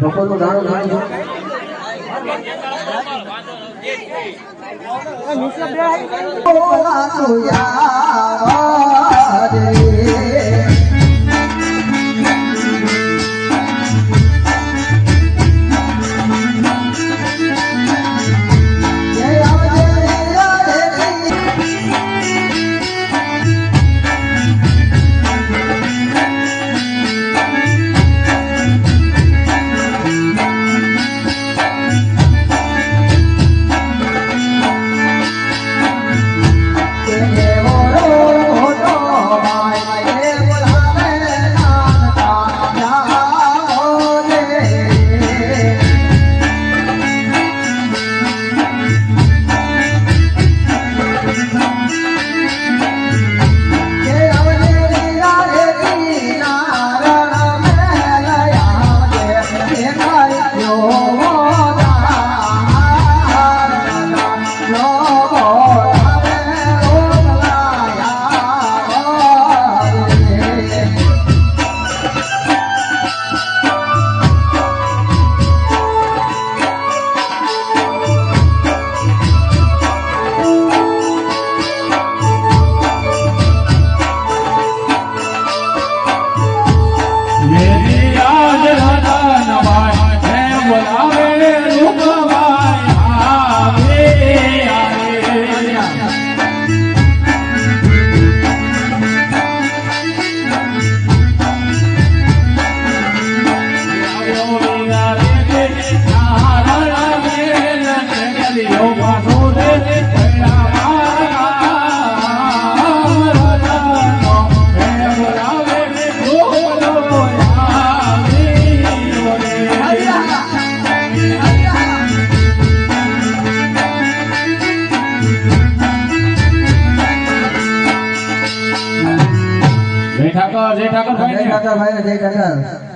બપોરનું દાણું નાખજો. બોલા તો યાર રે.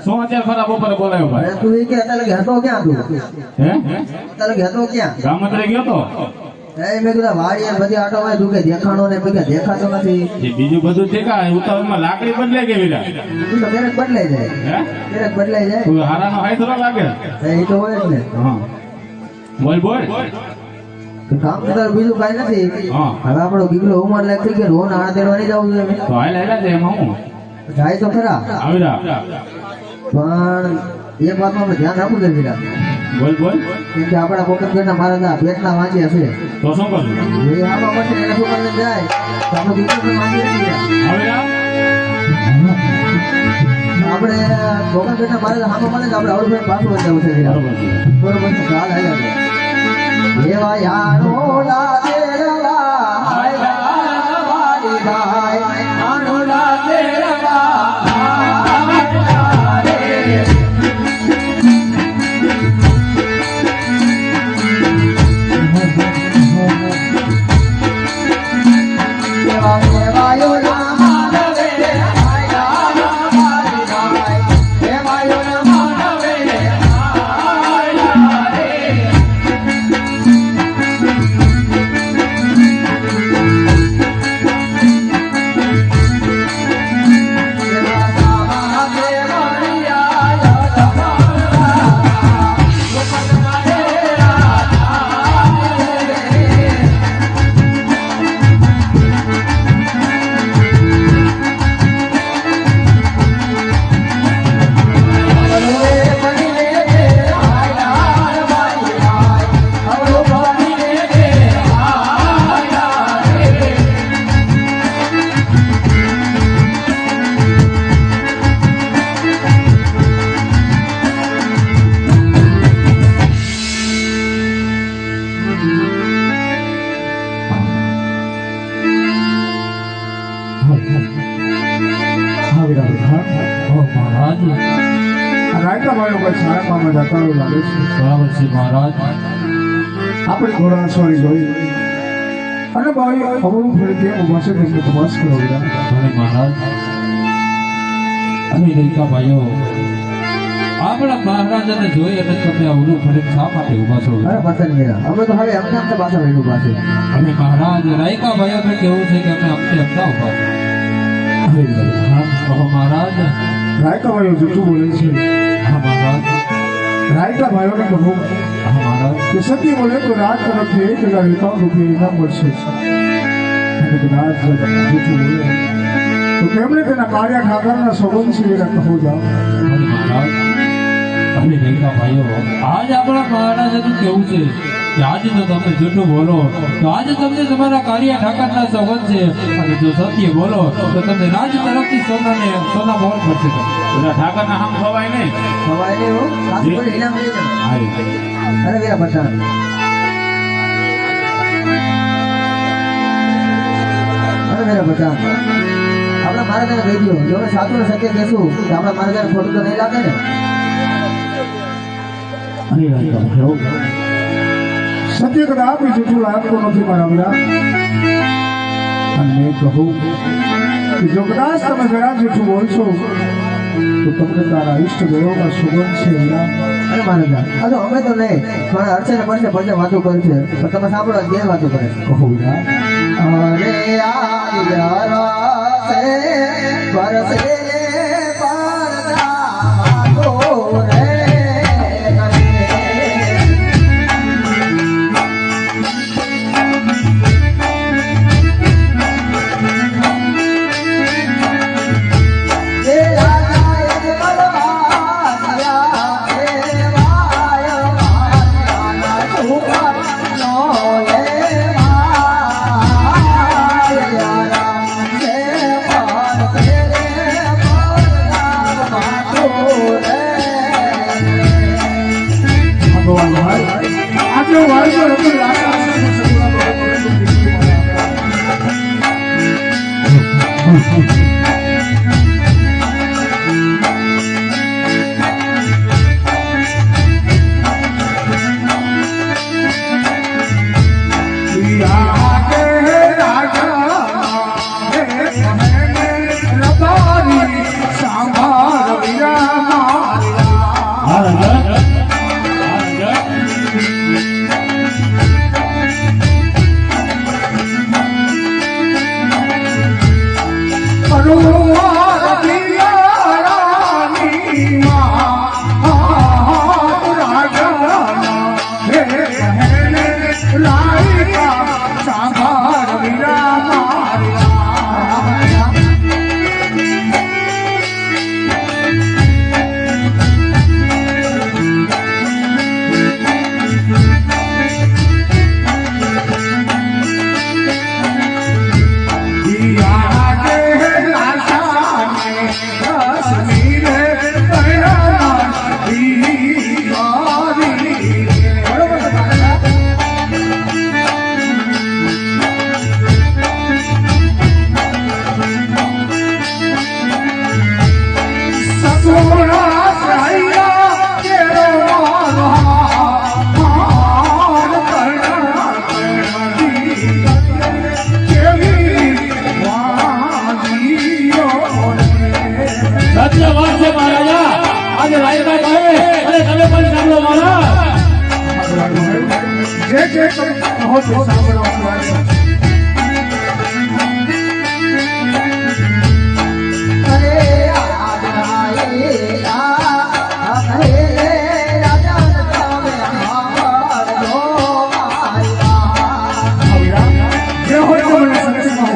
શું અત્યારે ખરા બપોરે બોલાયો ભાઈ? તું કે અત્યારે ઘેતો ક્યાં તું? હે અત્યારે ઘેતો ક્યાં? ગામ અંદર ગયો તો મેં કીધું વાડી બધી આટો માં તું કે દેખાણો ને મેં દેખાતો નથી. બીજું બધું દેખાય ઉતાવળમાં લાકડી બદલાઈ ગઈ વિરા. તું તો ક્યારેક બદલાઈ જાય. ક્યારેક બદલાઈ જાય. તું હારાનો હાઈ થોડો લાગે. એ તો હોય જ ને. હા બોલ બોલ. કામ તો તારું બીજું કઈ નથી. હા હવે આપણો ગીગલો ઉમર લાગ થઈ ગયો રોન આણા દેડવાની જવું જોઈએ. તો હાલ હેલા છે એમાં હું જાય તો ખરા આવીરા. પણ એક વાતમાં આપણે ધ્યાન રાખવું જોઈએ વિરા. બોલ બોલ. કેમ કે આપણા પોકટના મારા પેટના વાંચ્યા છે. તો શું કરવું? એ આમાં પછી એને શું કરીને જાય તો આપણે ગીગલો પણ વાંચી શકીએ. આવીરા આપણે પોકટના મારા હામાં મળે તો આપણે અવળભાઈ પાછું જવું છે વિરા. બરોબર છે. બરોબર છે. ચાલ આવ્યા છે એવા યારો લાદેલા હાય વાલી ભાઈ આનો લાદેલા આપણે ઘોડાસવારી જોઈ અને ભાઈ ખબર પડે કે ઉભા છે તેમને તપાસ કરો મહારાજ અને રેખા ભાઈઓ આપણા મહારાજાને જોઈ અને તમે અવરું ફરી શા માટે ઉભા છો? અરે પસંદ મેરા અમે તો હવે અમને અમને પાછા વળી ઉભા છે. અમે મહારાજ રાયકા ભાઈઓને કેવું છે કે અમે અમને અમદા ઉભા છે. મહારાજ રાયકા ભાઈઓ જૂઠું બોલે છે હા મહારાજ રાયકા ભાઈઓને કહું હા મહારાજ કે સત્ય બોલે તો રાજ તરફથી 1051 રૂપિયા ઇનામ મળશે અને કદાચ જો જૂઠું બોલે તો તેમણે તેના કાર્ય ઠાકરના સોગંદ સિવાય કહો જાઓ મહારાજ અને રેખા ભાઈઓ આજ આપણા મહારાજાનું કેવું છે કે આજે જો તમે જૂઠું બોલો તો આજે તમને તમારા કાર્ય ઠાકરના સોગંદ છે અને જો સત્ય બોલો તો તમને રાજ તરફથી સોના મોહર પડશે બધા ઠાકરના હામ ખવાય નહીં. સવારે એવું સાસુ બોલે ઇનામ લઈ લે. અરે વીરા પઠાણ અરે વીરા પઠાણ આપણા મહારાજાને કહી દો જો અમે સાચું ને સત્ય કહેશું તો આપણા મહારાજાને ખોટું તો નહીં લાગે ને. સત્ય કદાચ જૂઠું લાગતું નથી મારા બધા અને મેં કહું કે જો કદાચ તમે જરા જૂઠું બોલશો તો તમને તારા ઈષ્ટ દેવોમાં સુગંધ છે વીરા. અરે મહારાજા આ તો અમે તો નહીં પણ અડચે ને પડશે બધે વાતો કરી છે પણ તમે સાંભળો ગેર વાતો કરે છે. કહો વીરા. અરે આયા સે બરસે પરદા તો રે આજે વાળજો રમી લાગતા જે કહો તે સાંભળવાનું વાંચો. જે હોય તે મને સંદેશ કહો.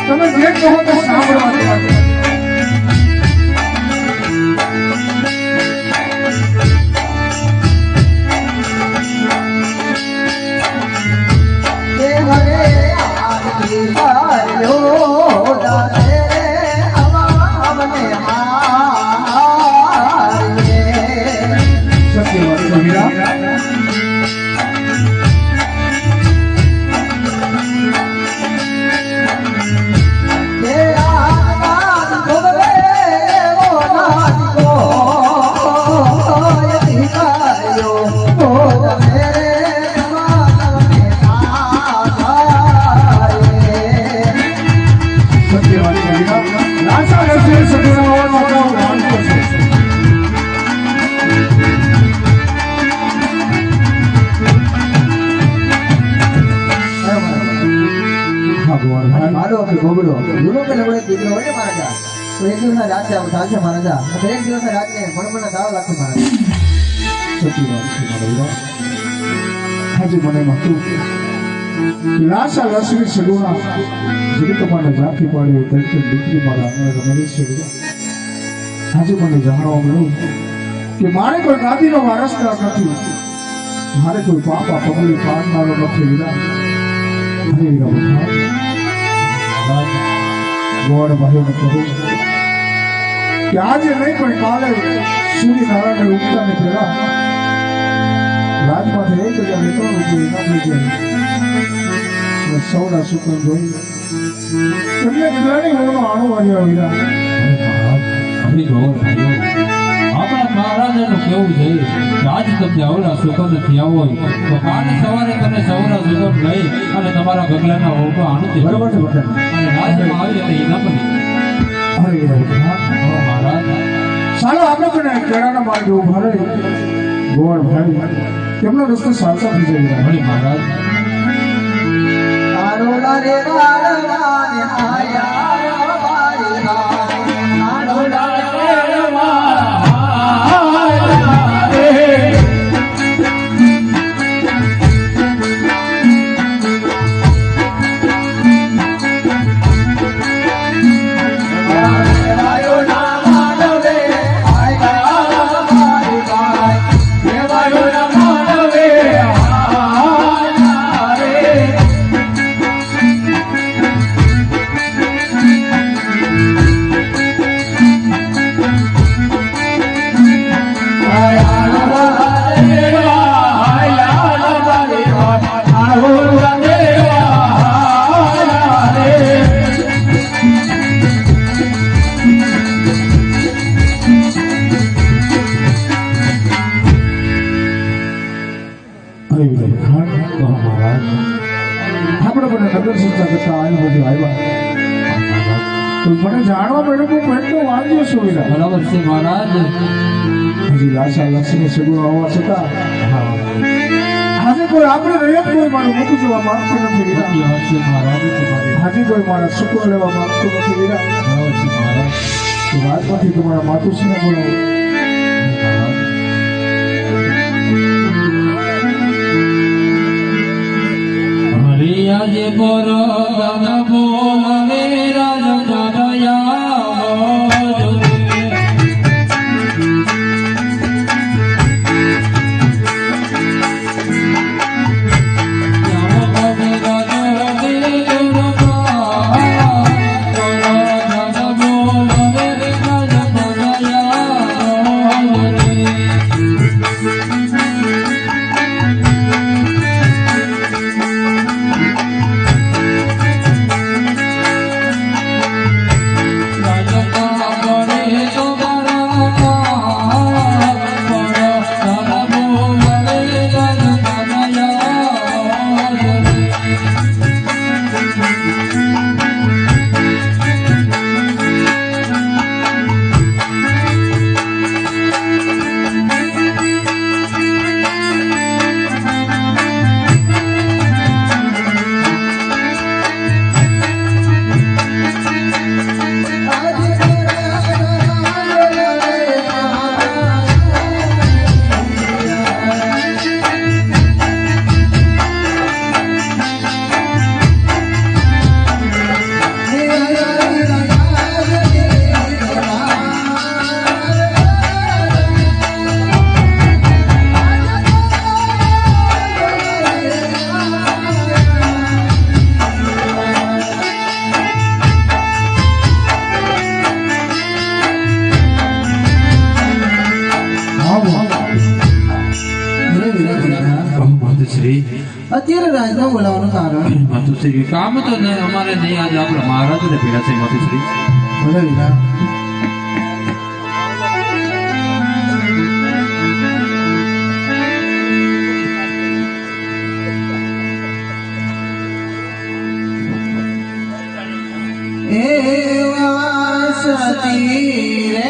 તમે જે કહો તે સાંભળવાનું વાંચો. ગોબડો જૂનો કે લવડે દીકરો હોય ને મહારાજા તો એક દિવસના રાત ચાલશે મહારાજા એક દિવસના રાતને મને દાવ લાગશે મહારાજા સચી વાત છે મારા વીરા. આજે મને એમ હતું કે લાશા લશ્કરી સગુણા જગત મને ઝાંખી પાડે તરીકે દીકરી મારા આંગણે રમેલી છે વીરા. આજે મને જાણવા મળ્યું કે મારે કોઈ ગાદીનો વારસદાર નથી, મારે કોઈ પાપા પગલી પાડનારો નથી વીરા. અરે વીરા બધા ગોળ ભાઈઓને કહું કે આજે નહીં પણ કાલે સૂર્યનારાયણ ઉગતાને પહેલા રાજમાંથી 1000 રૂપિયા નોકરી જાય સૌના સુકન જોઈ એમને કેટલાની મોનો આણો આવ્યા વિરા. અરે ગૌર ભાઈઓ આપણા મહારાજાનું કેવું છે કે આજ તમને અવળા સુગંધ થયા હોય તો કાલે સવારે તમે સૌરા સુગંધ લઈ અને તમારા ગગલાના ઓટો આણું બરોબર છે બધા. અને રાજમાં આવી એટલે એના પણ અરે વીરા મહારાજ ચાલો આપણે પણ કેળાના માર્ગે ઉભા રહી ગોળ ભાઈ તેમનો રસ્તો સાચા થઈ જાય. ભલે મહારાજ આરોલા રે વાળવાને આયા વાળી આરોલા રે આપણે બધા નગર સંસ્થા કરતા આવી બધું આવ્યા તો મને જાણવા મળ્યું કે હું એટલો વાંચ્યો છું વિરા. બરાબર છે મહારાજ. હજી લાશા લક્ષ્મી સગુણ હોવા છતાં આજે કોઈ આપણે રયત કોઈ મારું મુખ જોવા માંગતું નથી વિરા. સત્ય વાત છે મહારાજ તમારી. આજે કોઈ મારા શુક્ર લેવા માંગતું નથી વિરા. બરાબર છે મહારાજ. તો રાજમાંથી તમારા માતુશ્રીને બોલાવો. આજે બોલો બોલવે રાજ અત્યારે રાજના બોલાવવાનું કારણ માતુશ્રી કામ તો અમારે નહીં આજે આપણે મહારાજને ભેળા છે માતુશ્રી. ભલે વિરા. એવા સતી રે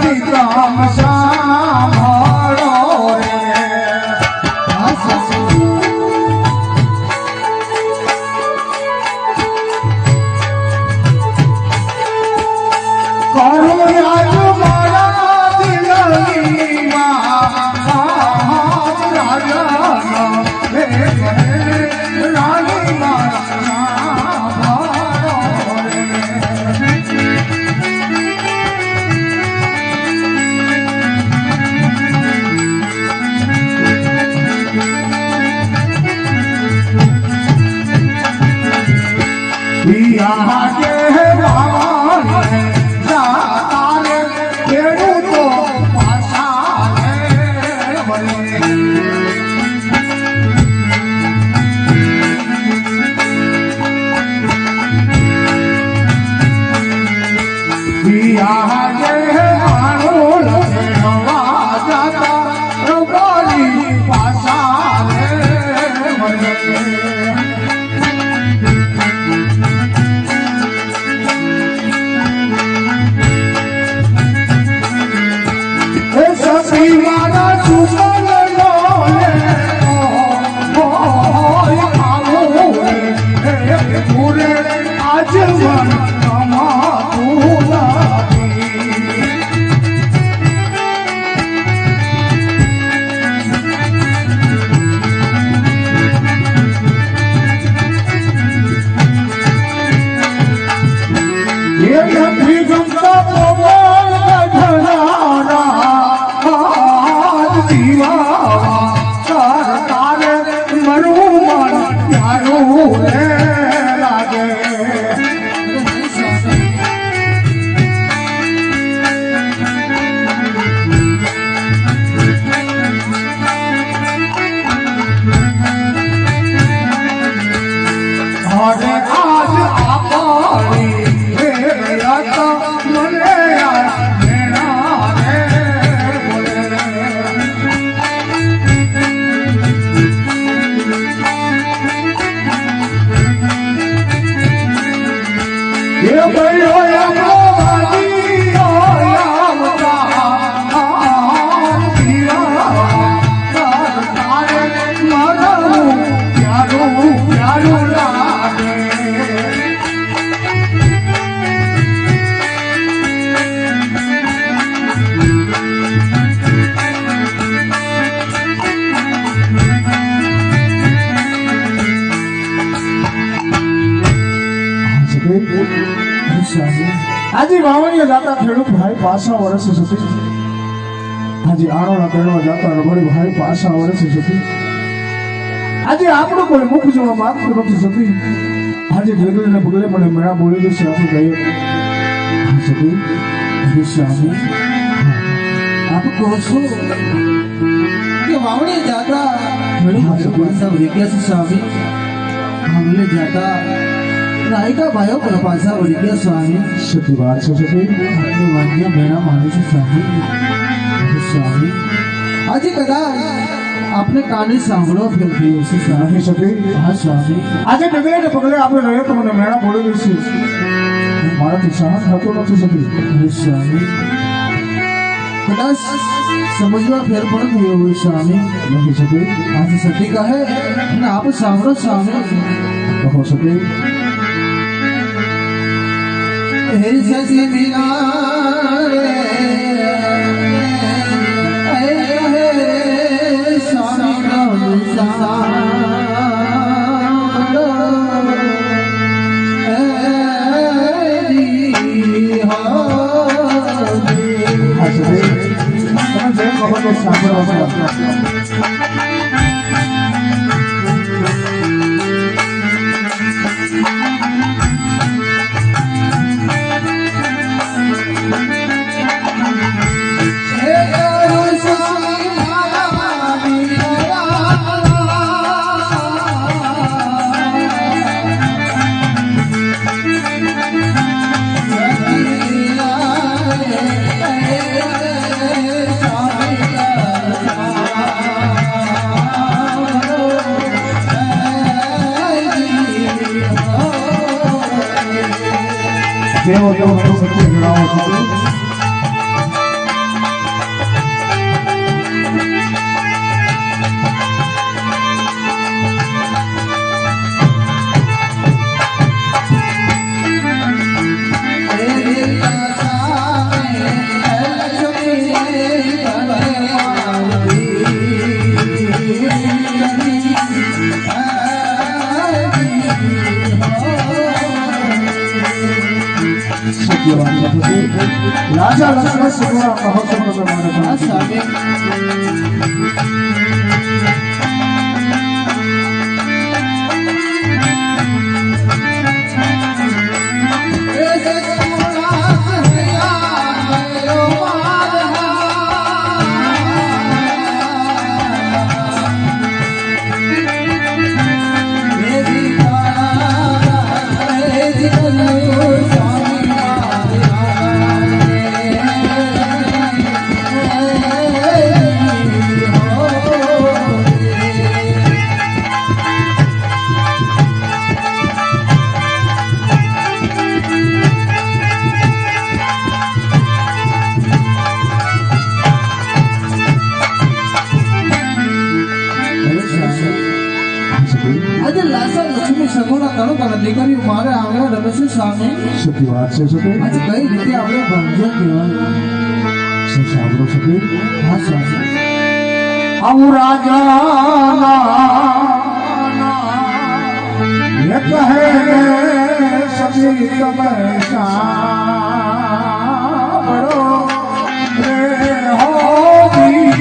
સતીરામ સાંભળો રે કરો રાજ મારા દિલની માં રાજા હે રાણી મારા પિયા કે બાવા જાતારે ખેડૂતો પાછા બને પિયા કે આણોલ નવા જાતા રબારી પાછા બને સતીવાના સુમન લોલે ઓય આવો હે પૂરે આજીવન તમારું લાગી એ નથી ગમતા પવન ગઢનારા તારે મરું મન પ્યારું રે લાગે અરે આજ આપણી મને આજે વાવણીએ જાતા ખેડૂત ભાઈ પાછા વર્ષે સુધી આજે આણોના તેડવા જાતા રબડી ભાઈ પાછા વર્ષે સુધી આજે આપણું કોઈ મુખ જોવા માંગતું નથી સતી આજે ઢેગલીને પગલે મને મેળા બોલી દેશે આપણે કહીએ સતી સ્વામી આપ કહો છો કે વાવણી જાતા ખેડૂત પાછા વળી ગયા છે સ્વામી વાવણી જાતા નાયકા ભાઈઓ પણ પાછા વળી ગયા સ્વામી સતી વાત છે સતી આપણે વાંધ્ય મેળા માને છે સ્વામી આજે કદાચ આપને કાને સાંભળો ફેર થયો છે સ્વામી નહીં સતી હા સ્વામી આજે ઢેગલીને પગલે આપણે રહીએ તો મને મેળા બોલી દેશે મારાથી સહન થતું નથી સતી હે સ્વામી કદાચ સમજવા ફેર પણ થયો હોય સ્વામી નહીં સતી આજે સતી કહે અને આપ સાંભળો સ્વામી કહો સતી હે સતી મીરા જેવો તેવો સત્ય જણાવો છો રાજા લક્ષ્મણ સિંહના મહોત્સવનો તમારે હા સ્વામી આજે લાસા લક્ષ્મી સગુણા કરો કરો દીકરીઓ મારે આંગણે રમે છે સ્વામી સતી વાત છે સતી આજે કઈ રીતે આપણે ભાંજ્યા કહેવાય સાંભળો સતી હા સ્વામી આવું રાજા ये कहे सभी તમે સાંભળો રે હોદી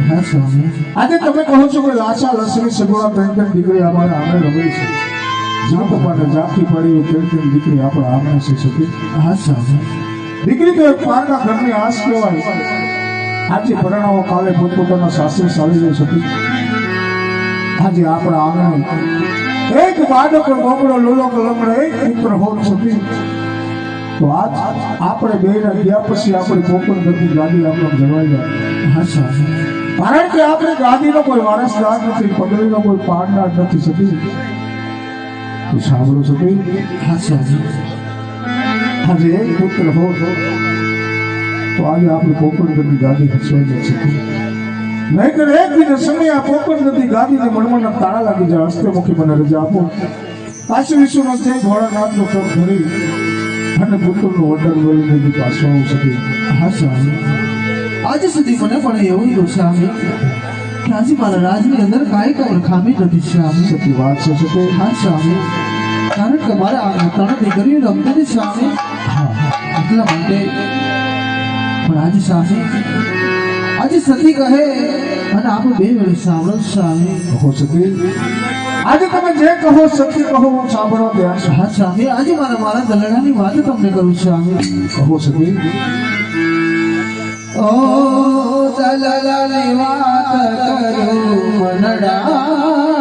હા સ્વામી આજે તમે કહો છો કે લાચા લસરી સગુણા ત્રણ દીકરી અમારા આંગણે રમે છે જ્યાં પપ્પાને જાગતી પડી ત્રણ દીકરી આપણા આંગણે છે સખી હા સ્વામી દીકરી તો એક પારના ઘરની આસ કહેવાય આજે પરણાવો કાલે પોતપોતાના સાસરે ચાલી જાય સખી આજે આપણા આંગણે એક બાળક ગોમડો લોલો કલમડો એક પુત્ર હોત સખી તો આજ આપણે બે ના ગયા પછી આપણે કોકણ ગતિ ગાડી આપણે જળવાઈ જાય હા સ્વામી કારણ કે આપણે ગાદીનો કોઈ વારસદાર નથી પગડીનો કોઈ પાડનાર નથી સતી તો સાંભળો સતી હા સ્વામી આજે એક પુત્ર હો તો આજે આપણે કોકણ ગતિ ગાદી ખસવાઈ જાય સતી નહીતર એક દિન સમય આ કોકણ ગતિ ગાદીને મણમણના તાળા લાગી જાય હસ્તે મુખી મને રજા આપો કાશી વિશ્વનો જય ભોળાનાથનો કર ધરી અને પુત્રનો ઓર્ડર બોલીને પાછો આવું સતી હા સ્વામી આજે સુધી મને પણ એવું થયું સ્વામી કે આજે મારા રાજની અંદર કાંઈ કબર ખામી નથી સ્વામી સતી વાત છે સતી હા સ્વામી કારણ કે મારા આ ત્રણ દીકરીઓ રમતી હતી સ્વામી એટલા માટે પણ આજે સ્વામી આજે સતી કહે અને આપણે બે વેળી સાંભળો સ્વામી કહો સતી આજે તમે જે કહો સત્ય કહો હું સાંભળવા તૈયાર છું હા સ્વામી આજે મારા દલડાની વાત તમને કરું સ્વામી કહો સતી ઓ દલડાની વાત કરું મનડા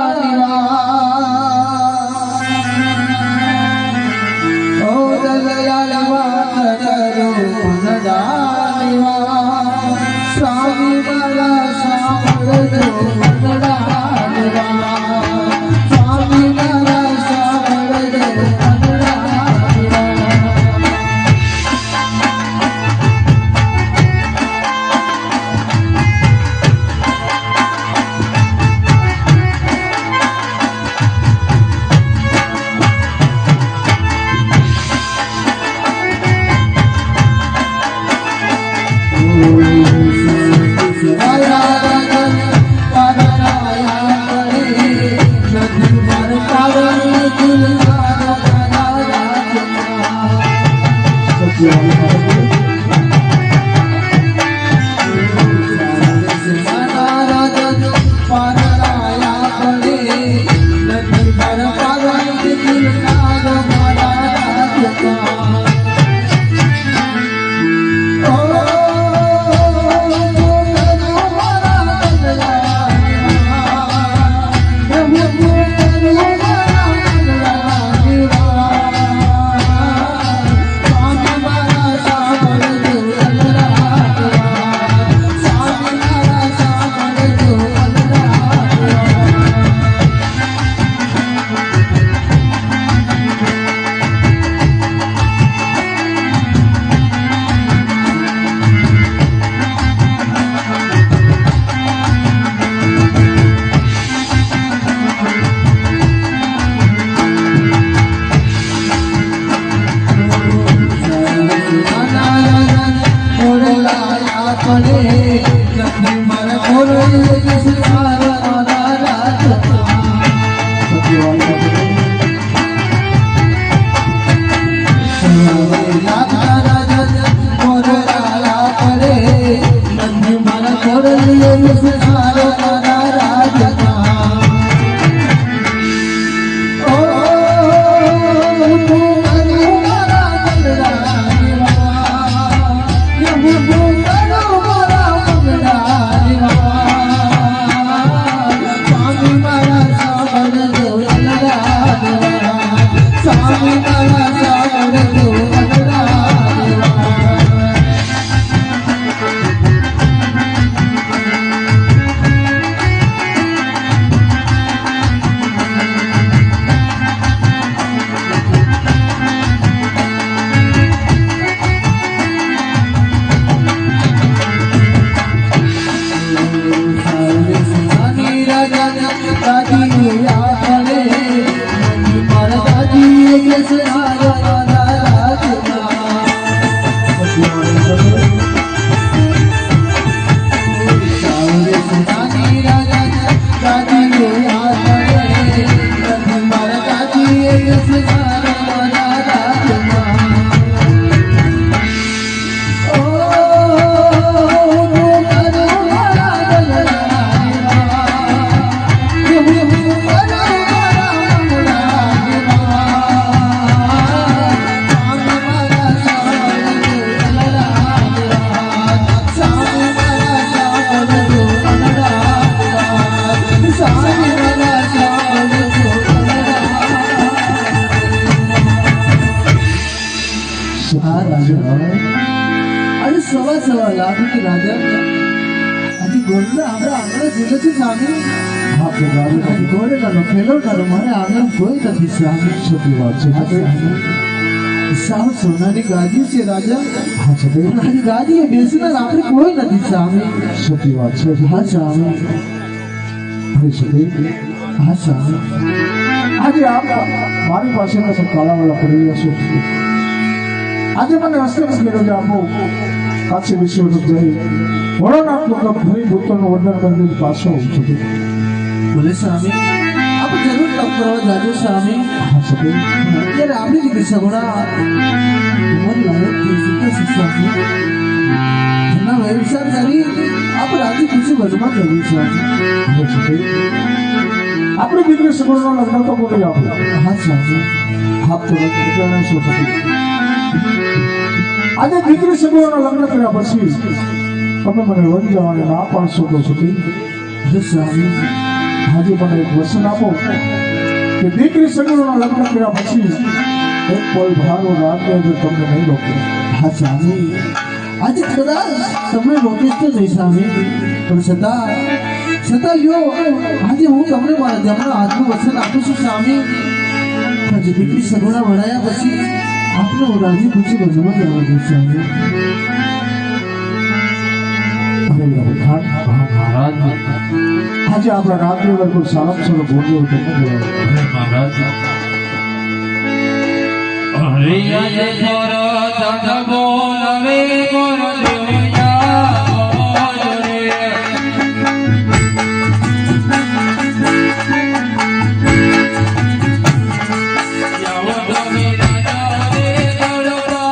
દાદીની યાદ આવે મારા દાદીએ કેસ રાજા अरे सवा लाख की राजा अभी गोल्ड हमरा आंगण જીવે છે સામે આપણે ગાડી ગોળે કરો ફેલો કરો મારે આંગણ કોઈ નથી સામે સતી વાત છે સાવ સોનાની ગાદી છે રાજા હા છે મારી ગાદીએ બેસનાર આપણે કોઈ નથી સામે સતી વાત છે હા સામે અરે સતી હા સામે આજે આપ મારી પાસે કશું કાળાવાળા પડી રહ્યા છો આજે મને અસ્તર કર્યો છે આપો કાશી વિશ્વનાથ જઈ ભોળાનાથ ફરી ભૂતોનું વર્ણન કરી પાછો આવું છું બોલે સામે આપ જરૂર તપ કરવા જાજો સામે હા સતી અત્યારે આપણી દીકરી સગુણા ઉંમર લાયક થઈ ચૂક્યા છે સામે એના વ્યવસાય કરી આપ રાજી ખુશી વધમાં જવું છે હવે સતી આપણી દીકરી સગુણના લગ્ન તો બોલી આપો હા સામે આપ તો વિચારણા છો સતી આજે દીકરી સગુણના લગ્ન કર્યા પછી તમે મને વળી જવાની ના પાડશો તો સતી હે સામે આજે મને એક વચન આપો કે દીકરી સગુણના લગ્ન કર્યા પછી એક કોઈ ભારો રાત્રે તમને નહીં રોકે હા સામે આજે કદાચ તમને નોટિસ તો જઈ સામે પણ છતાં લ્યો આજે હું તમને મારા જમણા હાથનું વચન આપું છું સામે આજે દીકરી સગુણા વળાયા પછી આપણે રાજી ખુશી વધમાં જવા દે સામે અરે ખાન મહારાજ આજે આપણા રાત્રિ વર્ગ સારા સારો બોલ્યો તો મહારાજ અરે યે મોર દાદા બોલવે મોર દેવયા બોલરે યાવો દમી રાજા રે દળવા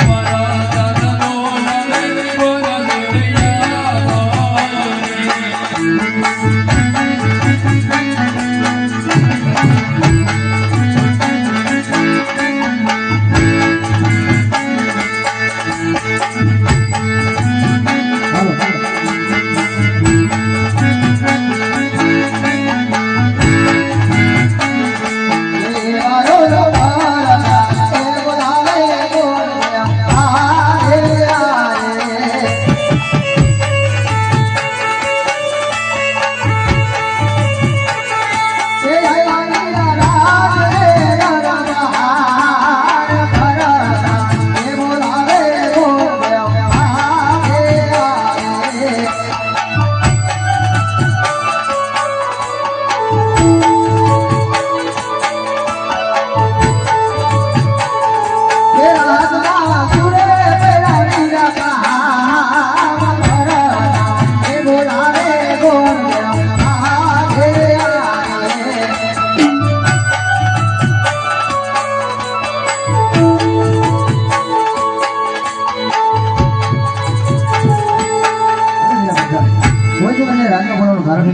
મારા દાદા બોલવે મોર દેવયા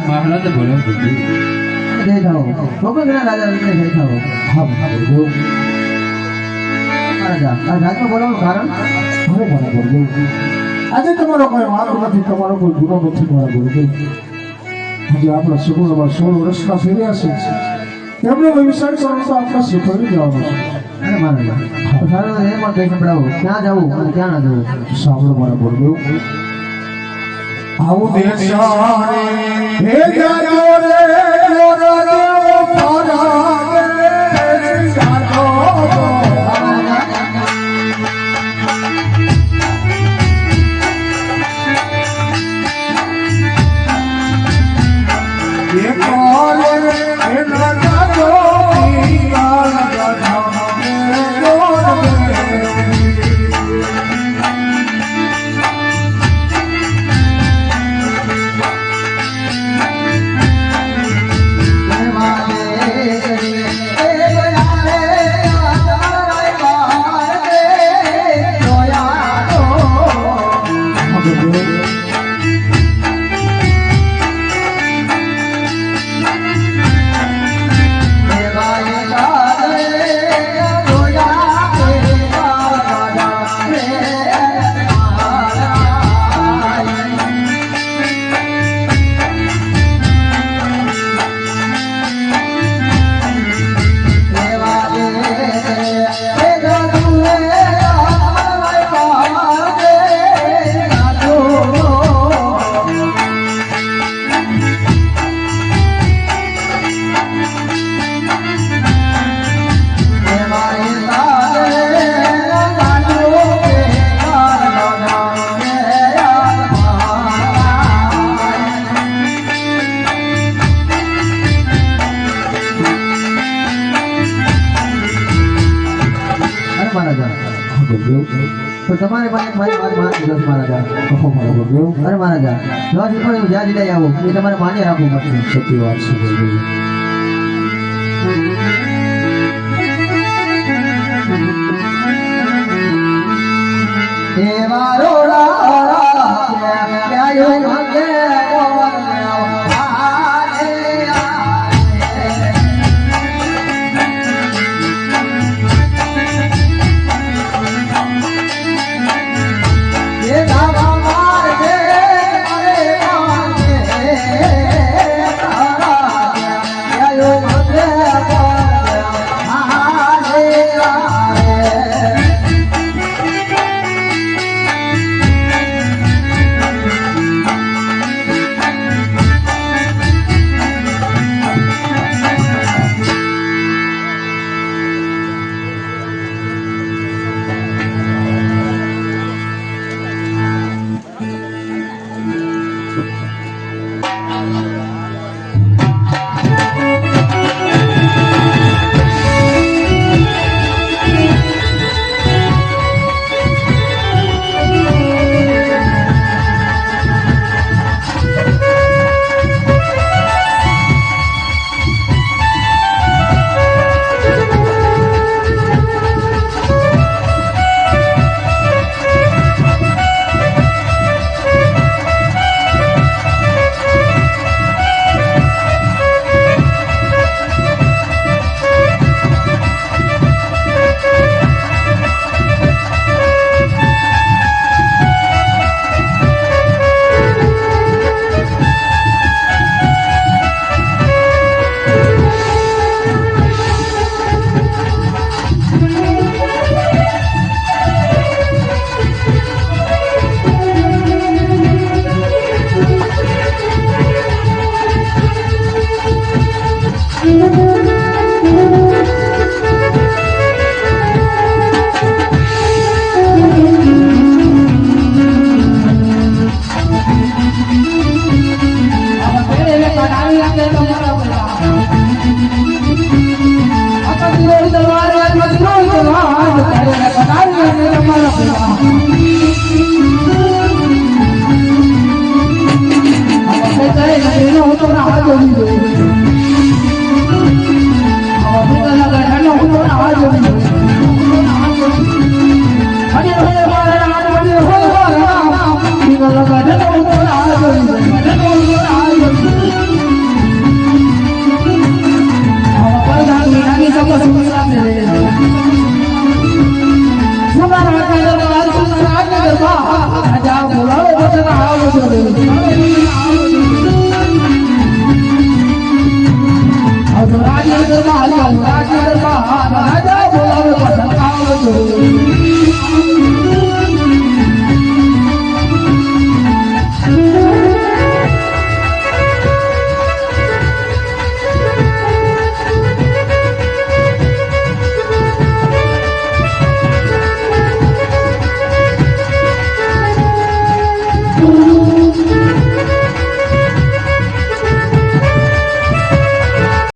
મહારાજ બોલો જય થાઓ ગોપીના રાજા જય થાઓ હા બોલ્યો રાજા આ રાજમાં બોલાવવાનું કારણ હવે મને બોલ્યો આજે તમારો કોઈ વાંક નથી તમારો કોઈ ગુનો નથી મારા બોલ્યો આજે આપણા સગુણમાં 16 વર્ષના ફેર્યા છે તેમનો વ્યવસાય કરવાનો તો આપણે શીખવાડી જવાનો છે અરે મારા તો સારું એ પણ કઈ સંભળાવો ક્યાં જવું અને ક્યાં ના જવું સાંભળો મારા બોલ્યો આવું દેશાને હે જાજો રે મોરા દેવો પારા રે જાજો એક તો તમારે મારી વાત માનવી છે મહારાજા. અરે મહારાજા, જો હું જ્યાં જઈ આવું એ તમારે માન્ય રાખવું પડશે. સત્ય વાત છે ગુરુદેવ. એવા રોડા ક્યાંય ભાગે બોલાવો